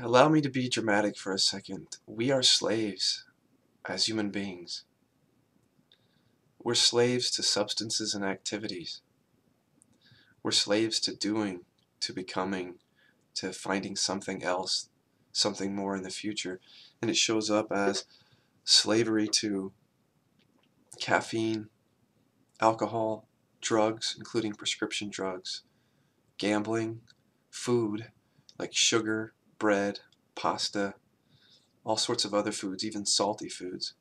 Allow me to be dramatic for a second. We are slaves as human beings. We're slaves to substances and activities. We're slaves to doing, to becoming, to finding something else, something more in the future. And it shows up as slavery to caffeine, alcohol, drugs, including prescription drugs, gambling, food like sugar, bread, pasta, all sorts of other foods, even salty foods.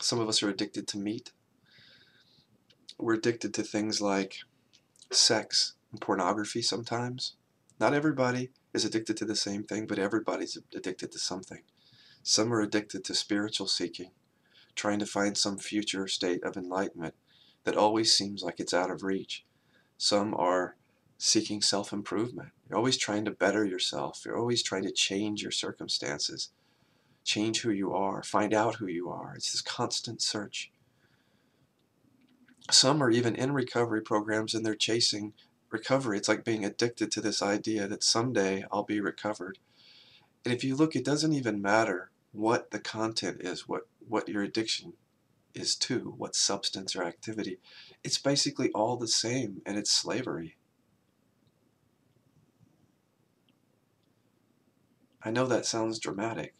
Some of us are addicted to meat. We're addicted to things like sex and pornography sometimes. Not everybody is addicted to the same thing, but everybody's addicted to something. Some are addicted to spiritual seeking, trying to find some future state of enlightenment that always seems like it's out of reach. Some are seeking self-improvement. You're always trying to better yourself. You're always trying to change your circumstances, change who you are, find out who you are. It's this constant search. Some are even in recovery programs and they're chasing recovery. It's like being addicted to this idea that someday I'll be recovered. And if you look, it doesn't even matter what the content is, what your addiction is to, what substance or activity. It's basically all the same, and it's slavery. I know that sounds dramatic,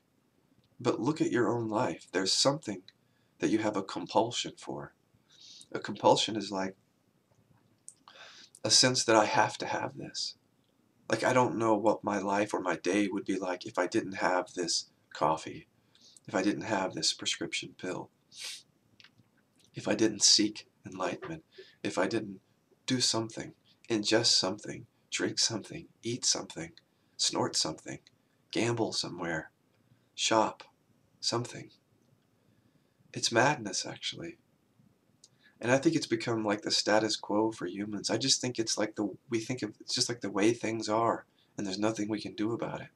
but look at your own life. There's something that you have a compulsion for. A compulsion is like a sense that I have to have this. Like I don't know what my life or my day would be like if I didn't have this coffee, if I didn't have this prescription pill, if I didn't seek enlightenment, if I didn't do something, ingest something, drink something, eat something, snort something, gamble somewhere, shop, something. It's madness, actually. And I think it's become like the status quo for humans. I just think it's like it's just like the way things are, and there's nothing we can do about it.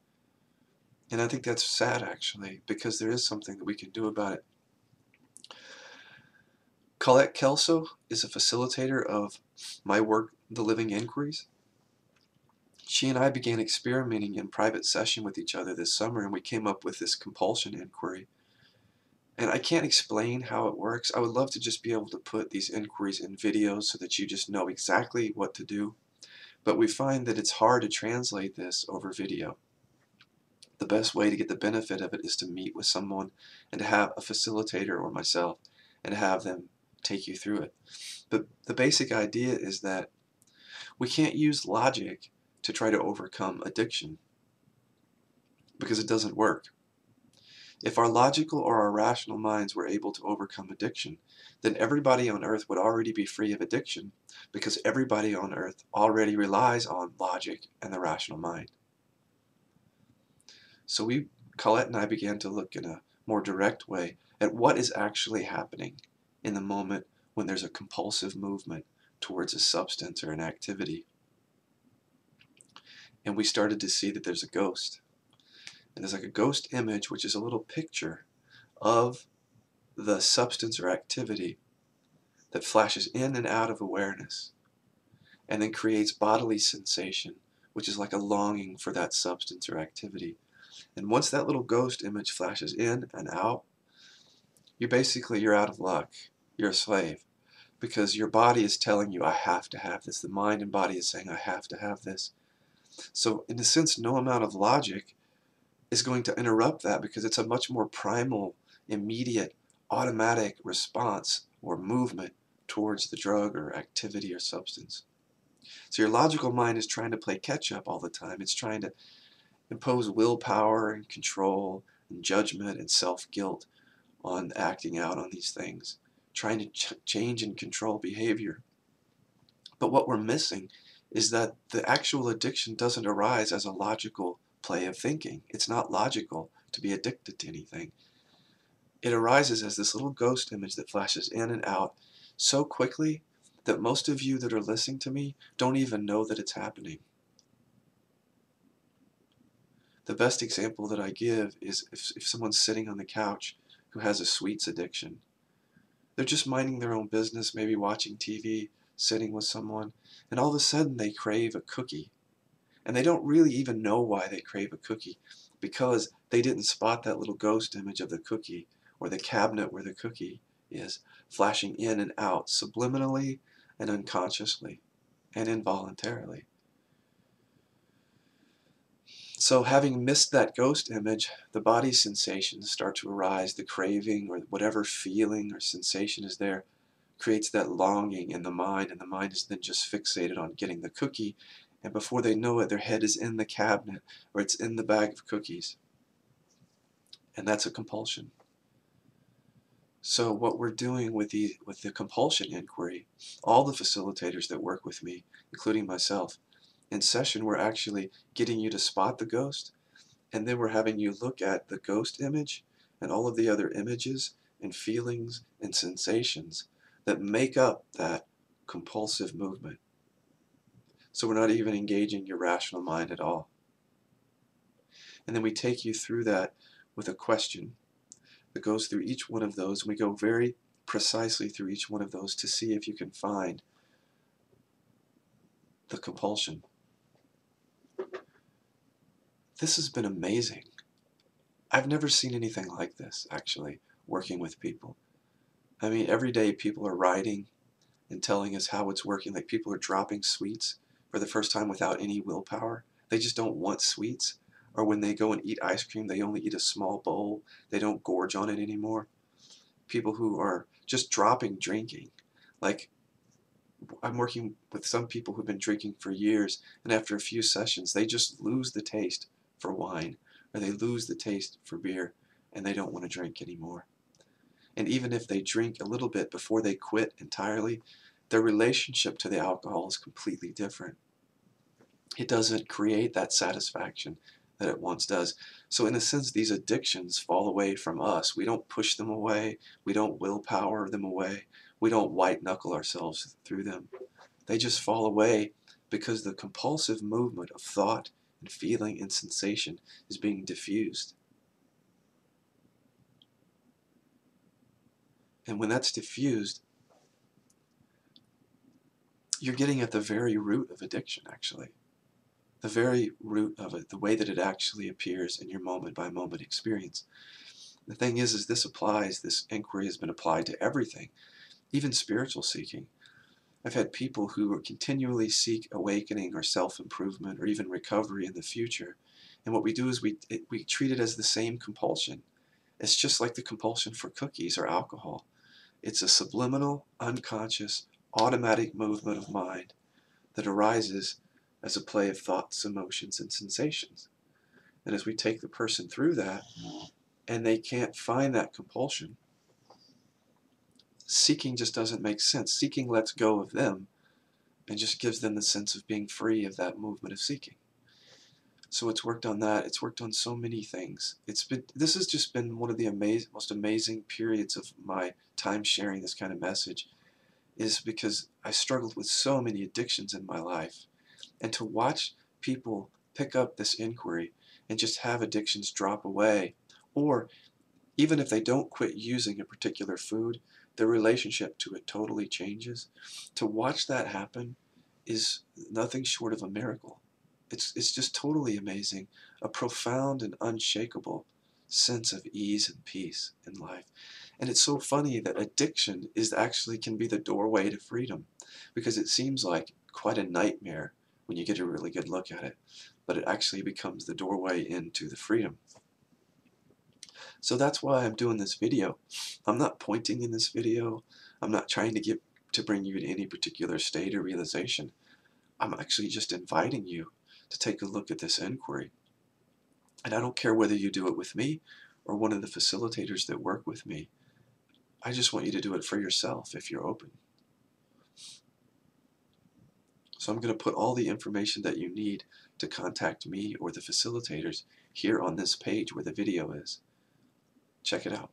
And I think that's sad, actually, because there is something that we can do about it. Colette Kelso is a facilitator of my work, The Living Inquiries. She and I began experimenting in private session with each other this summer, and we came up with this compulsion inquiry. And I can't explain how it works. I would love to just be able to put these inquiries in videos so that you just know exactly what to do. But we find that it's hard to translate this over video. The best way to get the benefit of it is to meet with someone and to have a facilitator or myself and have them take you through it. But the basic idea is that we can't use logic to try to overcome addiction because it doesn't work. If our logical or our rational minds were able to overcome addiction, then everybody on earth would already be free of addiction because everybody on earth already relies on logic and the rational mind. So Colette and I began to look in a more direct way at what is actually happening in the moment when there's a compulsive movement towards a substance or an activity. And we started to see that there's a ghost. And there's like a ghost image, which is a little picture of the substance or activity that flashes in and out of awareness and then creates bodily sensation, which is like a longing for that substance or activity. And once that little ghost image flashes in and out, you're out of luck. You're a slave because your body is telling you, I have to have this. The mind and body is saying, I have to have this. So in a sense, no amount of logic is going to interrupt that because it's a much more primal, immediate, automatic response or movement towards the drug or activity or substance. So your logical mind is trying to play catch up all the time. It's trying to impose willpower and control and judgment and self-guilt on acting out on these things, trying to change and control behavior. But what we're missing is that the actual addiction doesn't arise as a logical play of thinking. It's not logical to be addicted to anything. It arises as this little ghost image that flashes in and out so quickly that most of you that are listening to me don't even know that it's happening. The best example that I give is if someone's sitting on the couch who has a sweets addiction. They're just minding their own business, maybe watching TV, sitting with someone, and all of a sudden they crave a cookie. And they don't really even know why they crave a cookie, because they didn't spot that little ghost image of the cookie, or the cabinet where the cookie is, flashing in and out subliminally and unconsciously and involuntarily. So having missed that ghost image, the body's sensations start to arise. The craving or whatever feeling or sensation is there creates that longing in the mind, and the mind is then just fixated on getting the cookie, and before they know it, their head is in the cabinet or it's in the bag of cookies. And that's a compulsion. So what we're doing with the compulsion inquiry, all the facilitators that work with me, including myself, in session we're actually getting you to spot the ghost, and then we're having you look at the ghost image and all of the other images and feelings and sensations that make up that compulsive movement. So we're not even engaging your rational mind at all. And then we take you through that with a question that goes through each one of those. We go very precisely through each one of those to see if you can find the compulsion. This has been amazing. I've never seen anything like this, actually, working with people. I mean, every day people are writing and telling us how it's working. Like, people are dropping sweets for the first time without any willpower. They just don't want sweets. Or when they go and eat ice cream, they only eat a small bowl. They don't gorge on it anymore. People who are just dropping drinking. Like, I'm working with some people who've been drinking for years, and after a few sessions, they just lose the taste for wine, or they lose the taste for beer, and they don't want to drink anymore. And even if they drink a little bit before they quit entirely, their relationship to the alcohol is completely different. It doesn't create that satisfaction that it once does. So in a sense, these addictions fall away from us. We don't push them away. We don't willpower them away. We don't white knuckle ourselves through them. They just fall away because the compulsive movement of thought and feeling and sensation is being diffused. And when that's diffused, you're getting at the very root of addiction, actually. The very root of it, the way that it actually appears in your moment-by-moment experience. The thing is this inquiry has been applied to everything, even spiritual seeking. I've had people who continually seek awakening or self-improvement or even recovery in the future. And what we do is we treat it as the same compulsion. It's just like the compulsion for cookies or alcohol. It's a subliminal, unconscious, automatic movement of mind that arises as a play of thoughts, emotions, and sensations. And as we take the person through that, and they can't find that compulsion, seeking just doesn't make sense. Seeking lets go of them and just gives them the sense of being free of that movement of seeking. So it's worked on that. It's worked on so many things. This has just been one of the most amazing periods of my time sharing this kind of message, is because I struggled with so many addictions in my life. And to watch people pick up this inquiry and just have addictions drop away, or even if they don't quit using a particular food, their relationship to it totally changes. To watch that happen is nothing short of a miracle. It's just totally amazing. A profound and unshakable sense of ease and peace in life. And it's so funny that addiction can be the doorway to freedom, because it seems like quite a nightmare when you get a really good look at it, but it actually becomes the doorway into the freedom. So that's why I'm doing this video. I'm not pointing in this video. I'm not trying to bring you to any particular state or realization. I'm actually just inviting you to take a look at this inquiry. And I don't care whether you do it with me or one of the facilitators that work with me. I just want you to do it for yourself if you're open. So I'm going to put all the information that you need to contact me or the facilitators here on this page where the video is. Check it out.